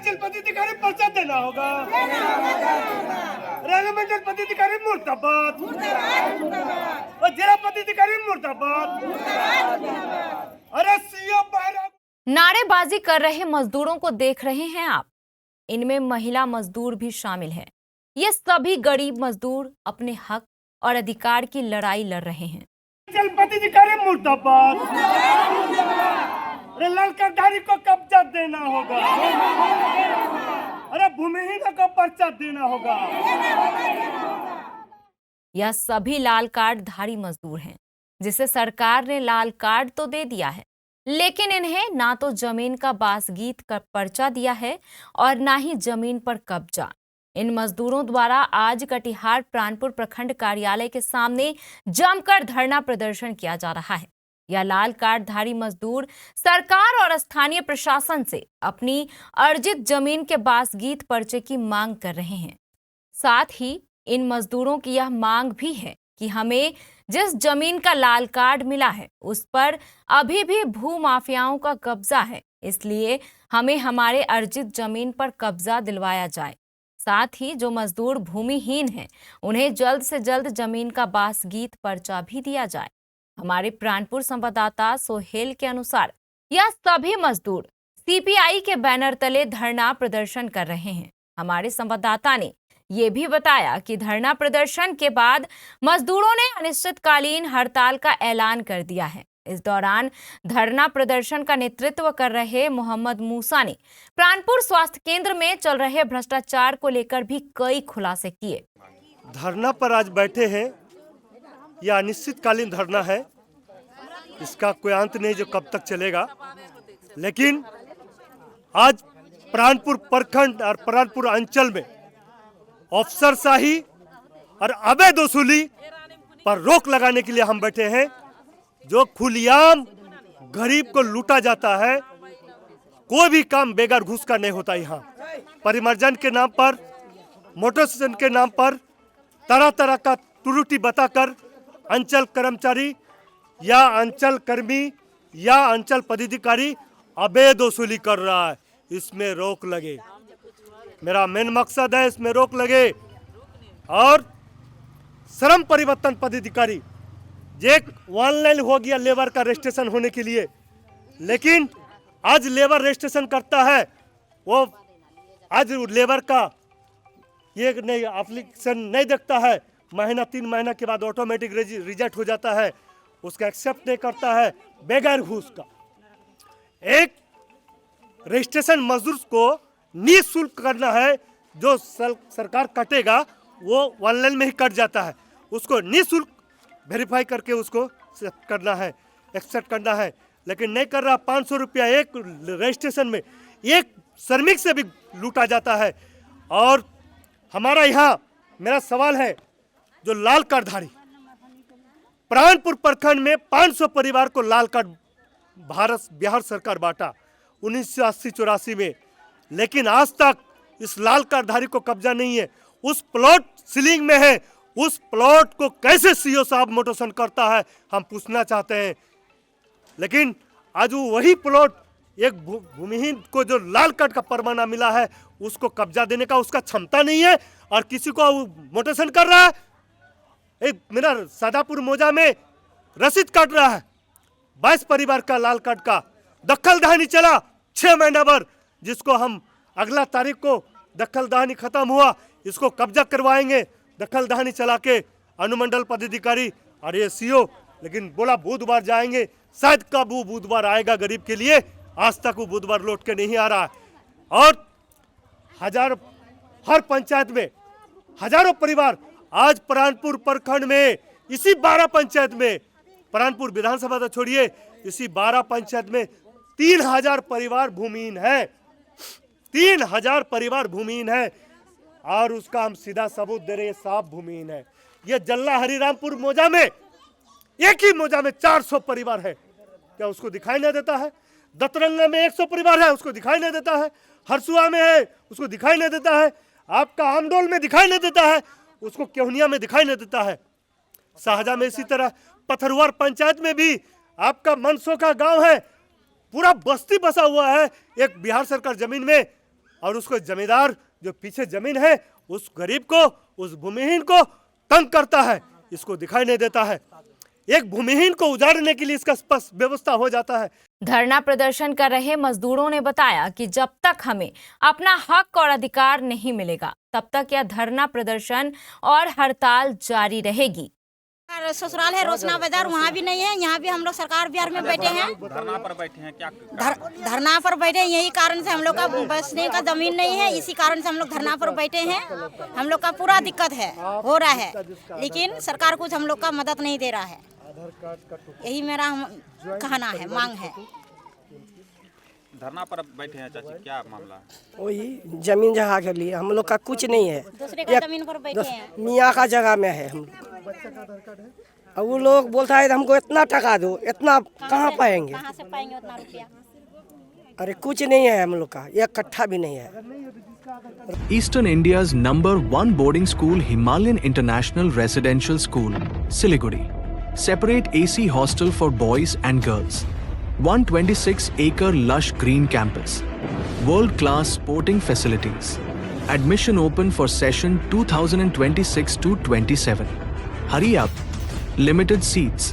अंचल पदाधिकारी पर्चा देना होगा। रेलवे पदाधिकारी मुर्दाबाद, और जिला पदाधिकारी मुर्दाबाद। अरे सीओ नारेबाजी कर रहे मजदूरों को देख रहे हैं आप, इनमें महिला मजदूर भी शामिल हैं। ये सभी गरीब मजदूर अपने हक और अधिकार की लड़ाई लड़ रहे हैं। अंचल पदाधिकारी मुर्दाबाद, अरे लाल कार्डधारी को कब्जा देना होगा, अरे भूमिहीन को पर्चा देना होगा। यह सभी लाल कार्ड धारी मजदूर हैं, जिसे सरकार ने लाल कार्ड तो दे दिया है, लेकिन इन्हें ना तो जमीन का बासगीत का पर्चा दिया है और ना ही जमीन पर कब्जा। इन मजदूरों द्वारा आज कटिहार प्राणपुर प्रखंड कार्यालय के सामने जमकर धरना प्रदर्शन किया जा रहा है। यह लाल कार्डधारी मजदूर सरकार और स्थानीय प्रशासन से अपनी अर्जित जमीन के बासगीत पर्चे की मांग कर रहे हैं। साथ ही इन मजदूरों की यह मांग भी है कि हमें जिस जमीन का लाल कार्ड मिला है उस पर अभी भी भू माफियाओं का कब्जा है, इसलिए हमें हमारे अर्जित जमीन पर कब्जा दिलवाया जाए। साथ ही जो मजदूर भूमिहीन हैं उन्हें जल्द से जल्द जमीन का बासगीत पर्चा भी दिया जाए। हमारे प्राणपुर संवाददाता सोहेल के अनुसार यह सभी मजदूर सीपीआई के बैनर तले धरना प्रदर्शन कर रहे हैं। हमारे संवाददाता ने ये भी बताया कि धरना प्रदर्शन के बाद मजदूरों ने अनिश्चितकालीन हड़ताल का ऐलान कर दिया है। इस दौरान धरना प्रदर्शन का नेतृत्व कर रहे मोहम्मद मूसा ने प्राणपुर स्वास्थ्य केंद्र में चल रहे भ्रष्टाचार को लेकर भी कई खुलासे किए। धरना पर आज बैठे हैं, यह अनिश्चितकालीन धरना है, इसका कोई अंत नहीं जो कब तक चलेगा। लेकिन आज प्राणपुर प्रखंड और प्राणपुर अंचल में अफसरशाही और अवैध वसूली पर रोक लगाने के लिए हम बैठे हैं। जो खुलेआम गरीब को लूटा जाता है, कोई भी काम बेगर घूस का नहीं होता। यहाँ परिमार्जन के नाम पर, मोटरसाइकिल के नाम पर तरह तरह का त्रुटि बताकर अंचल कर्मचारी या अंचल कर्मी या अंचल पदाधिकारी अवैध वसूली कर रहा है। इसमें रोक लगे, मेरा मेन मकसद है इसमें रोक लगे। और श्रम परिवर्तन पदाधिकारी एक ऑनलाइन हो गया लेबर का रजिस्ट्रेशन होने के लिए, लेकिन आज लेबर रजिस्ट्रेशन करता है, वो आज लेबर का ये नहीं एप्लीकेशन नहीं देखता है, महीना 3 महीना के बाद ऑटोमेटिक रिजेक्ट हो जाता है, उसका एक्सेप्ट नहीं करता है बेगर घूस का। एक रजिस्ट्रेशन मजदूर को निःशुल्क करना है, जो सरकार कटेगा वो ऑनलाइन में ही कट जाता है, उसको निःशुल्क वेरीफाई करके उसको करना है, एक्सेप्ट करना है, लेकिन नहीं कर रहा। 500 रुपया एक रजिस्ट्रेशन में एक श्रमिक से भी लूटा जाता है। और हमारा यहाँ मेरा सवाल है, जो लाल कार्डधारी प्राणपुर प्रखंड में 500 परिवार को लाल कार्ड बिहार सरकार बांटा 1980-84 में, लेकिन आज तक इस लाल कार्डधारी को कब्जा नहीं है। उस प्लॉट सीलिंग में है, उस प्लॉट को कैसे सीओ साहब मोटेशन करता है हम पूछना चाहते हैं। लेकिन आज वही प्लॉट एक भूमिहीन को जो लाल कार्ड का परवाना मिला है उसको कब्जा देने का उसका क्षमता नहीं है, और किसी को मोटेशन कर रहा है। एक मेरा सादापुर मौजा में रसीद काट रहा है 22 परिवार का लाल कार्ड का दखल दहानी चला 6 महीना भर, जिसको हम अगला तारीख को दखल दहानी खत्म हुआ, इसको कब्जा करवाएंगे। दखल दहानी चला के अनुमंडल पदाधिकारी और ये सीओ, लेकिन बोला बुधवार जाएंगे, शायद कब वो बुधवार आएगा गरीब के लिए, आज तक वो बुधवार लौट के नहीं आ रहा है। और हर पंचायत में हजारों परिवार आज प्राणपुर प्रखंड में इसी 12 पंचायत में, प्राणपुर विधानसभा तो छोड़िए, इसी 12 पंचायत में 3000 परिवार भूमिहीन है, 3000 परिवार भूमिहीन है। और उसका हम सीधा सबूत दे रहे हैं, साफ भूमिहीन है। ये जल्ला हरिरामपुर मौजा में, एक ही मौजा में 400 परिवार है, क्या उसको दिखाई नहीं देता है? दतरंगा में 100 परिवार है, उसको दिखाई नहीं देता है? हरसुआ में है, उसको दिखाई नहीं देता है? आपका आमडोल में दिखाई नहीं देता है, उसको केहुनिया में दिखाई नहीं देता है? शाहजहां में इसी तरह, पथरुआर पंचायत में भी आपका मनसो का गांव है, पूरा बस्ती बसा हुआ है एक बिहार सरकार जमीन में, और उसको जमींदार जो पीछे जमीन है उस गरीब को, उस भूमिहीन को तंग करता है, इसको दिखाई नहीं देता है। एक भूमिहीन को उजाड़ने के लिए इसका स्पष्ट व्यवस्था हो जाता है। धरना प्रदर्शन कर रहे मजदूरों ने बताया कि जब तक हमें अपना हक और अधिकार नहीं मिलेगा तब तक यह धरना प्रदर्शन और हड़ताल जारी रहेगी। ससुराल है रोशना बाजार, वहाँ भी नहीं है, यहाँ भी हम लोग सरकार बिहार में बैठे हैं। धरना पर बैठे हैं क्या? धरना पर बैठे हैं, यही कारण से हम लोग का बसने का जमीन नहीं है, इसी कारण से हम लोग धरना पर बैठे हैं। हम लोग का पूरा दिक्कत है, हो रहा है, लेकिन सरकार कुछ हम लोग का मदद नहीं दे रहा है। यही मेरा कहना है, मांग है। धरना पर बैठे हैं चाची, क्या मामला? वही जमीन जगह के लिए हम लोग का कुछ नहीं है, दूसरे का जमीन पर बैठे हैं, मियाँ का जगह में है हम। अब वो लोग बोलता है हमको इतना टका दो, इतना कहाँ पाएंगे? कहाँ से पाएंगे उतना रुपया? अरे कुछ नहीं है हम लोग का, एक कट्ठा भी नहीं है। Eastern India's #1 boarding school, Himalayan International Residential School, Siliguri. Separate AC hostel for boys and girls. 126-acre lush green campus. World-class sporting facilities. Admission open for session 2026 to 27. Hurry up. Limited seats.